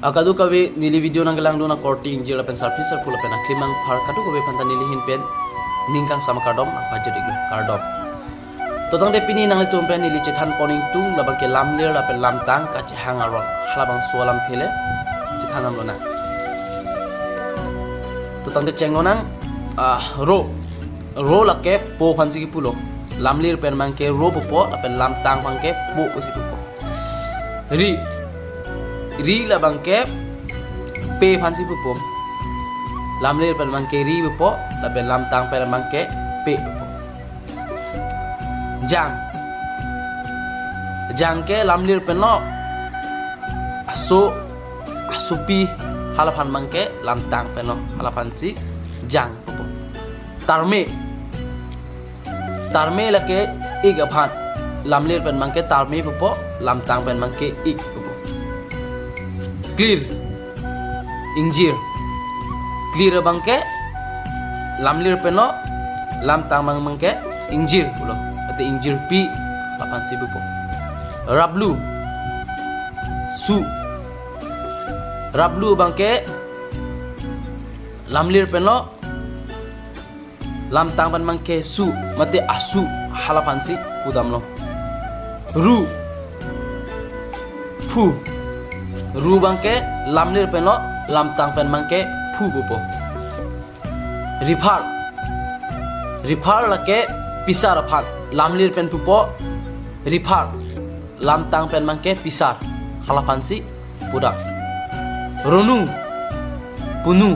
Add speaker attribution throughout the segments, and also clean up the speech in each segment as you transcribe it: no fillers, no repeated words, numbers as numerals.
Speaker 1: Akadu kabe nili video nang gelang dona korti injil lapen surface pula pen aklimang par kadu kabe panta nili hin pen ningkang sama kardom apa jadi kardom. Totang de pini nang litum pen nili cetan poning tung labang ke lamlir lapen lamtang kace hangaron halabang sualam tele cetanam lona. Totang de ceng nonang ro lake po pansi ki pulo lamlir pen mangke ro po lapen lamtang mangke po usi po. Ri labang ke pe pansi po lamlir pen mangke ri po lapen lamtang pen mangke pe po. Jang ke lamlir pen no asupi halapan mangke lamtang pen no halapan si jang po. Tarme lake ik aphan lamlir pen mangke tarme po lamtang pen mangke ik po. Clear injir clear bangke lamlir pen no lamtang mangke injir pulo ate injir pi 8,000 po. Rablu bangke lamlir pen no lamtang pen mangke su mate asu halapan si pudam lo. Ru bangke lamlir pen no lamtang pen mangke pu po. Rifar lake pisar aphan lamlir pen pupo rifar lamtang pen mangke pisar halapan si pudam. Punu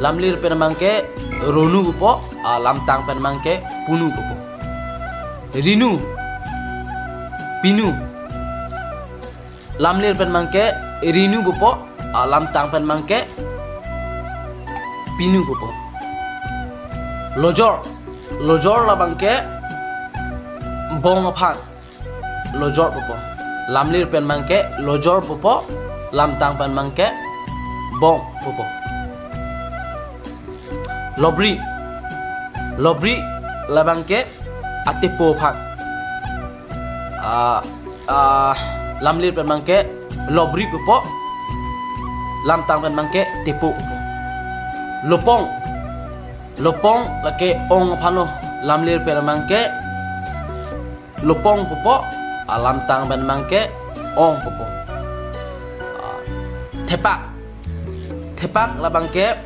Speaker 1: lamlir pen mangke ronu po lamtang pen mangke punu po. Pinu lamlir pen mangke rinu po lamtang pen mangke pinu po. Lojor la bangke bong aphan lojor po lamlir pen mangke lojor po lamtang pen mangke bong po. Lobri labangke atipo phan lamlir pen mangke lobri po lamtang pen mangke tipu po. Lopong lake ong phano lamlir pen mangke lopong po lamtang pen mangke ong po. Tepak labangke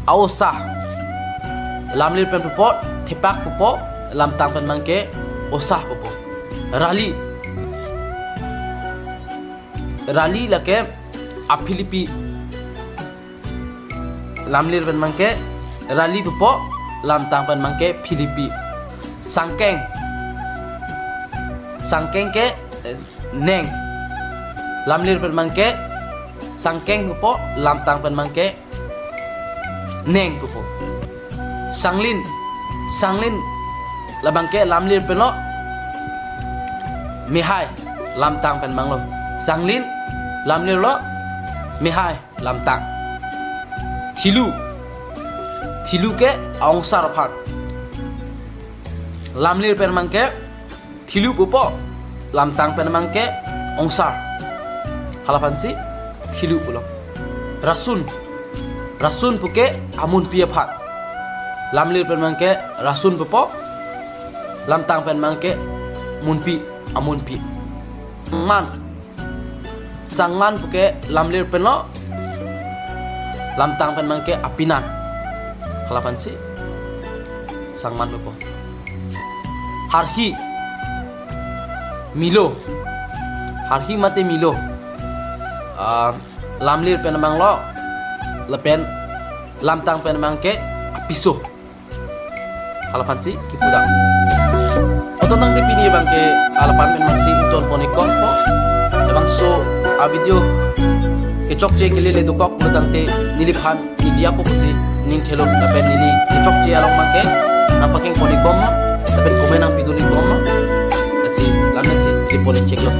Speaker 1: ausah lamlir pen po tepak po lamtang pen mangke osah po. Rali lake afilipi lamlir pen mangke rali po lamtang pen mangke Filipi. Sangkeng ke neng lamlir pen mangke sangkeng po lamtang pen mangke neng po. Sanglin labangke lamlir pen lo mihai lamtang pen manglo. Sanglin lamlir lo mihai lamtang. Thilu ke angsar aphan lamlir pen mangke thilu po lamtang pen mangke angsar halapan si thilu pulo. Rasun puke amun pi aphan lamlir pen mangke rasun po lamtang pen mangke munpi amun pi. Sangman puke lamlir pen lo lamtang pen mangke apinan halapan si sangman po. Harhi mate milo lamlir pen mang lo lepen lamtang pen mangke apiso halapan si kipudang. Otong di pini bangke halapan pen mang si iton ponikon po bang so video kecok je kelile dukok mutang te niliphan media po si ning thelok dapat nili kecok je along mangke nampaking ponikon dapat komen ang piguni ko kasi lanan si report check lo.